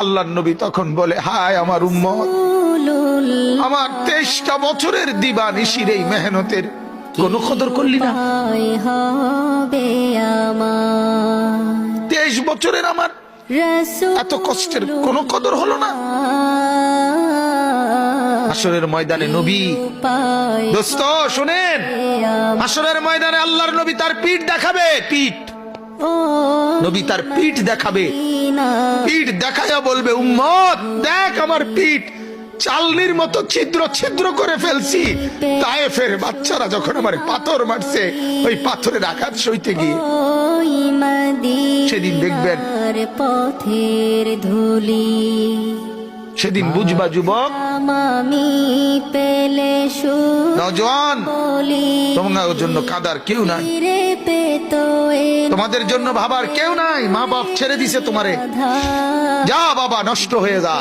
আল্লাহর নবী তখন বলে, হায় আমার উম্মত, আমার 23টা বছরের দিবানিশির এই মেহনতের কোনো কদর করলি না। 23 বছরের আমার এত কষ্টের কোনো কদর হলো না। হাসরের ময়দানে নবী, দোস্ত শুনেন, হাসরের ময়দানে আল্লাহর নবী তার পিঠ দেখাবে, পিঠ, নবী তার পিঠ দেখাবে, পিঠ দেখায়া বলবে, উম্মত দেখ আমার পিঠ চালনির মতো ছিদ্র ছিদ্র করে ফেলছি। তায়েফের বাচ্চারা যখন আমার পাথর মারছে, ওই পাথরের আঘাত সইতে গিয়ে। সেদিন দেখবেন, পথের ধুলি, সেদিন বুঝবা যুবক, নওজোয়ান, তোমার জন্য কাদার কেউ নাই, তোমাদের জন্য ভাবার কেউ নাই। মা বাপ ছেড়ে দিছে তোমারে, যা বাবা নষ্ট হয়ে যা।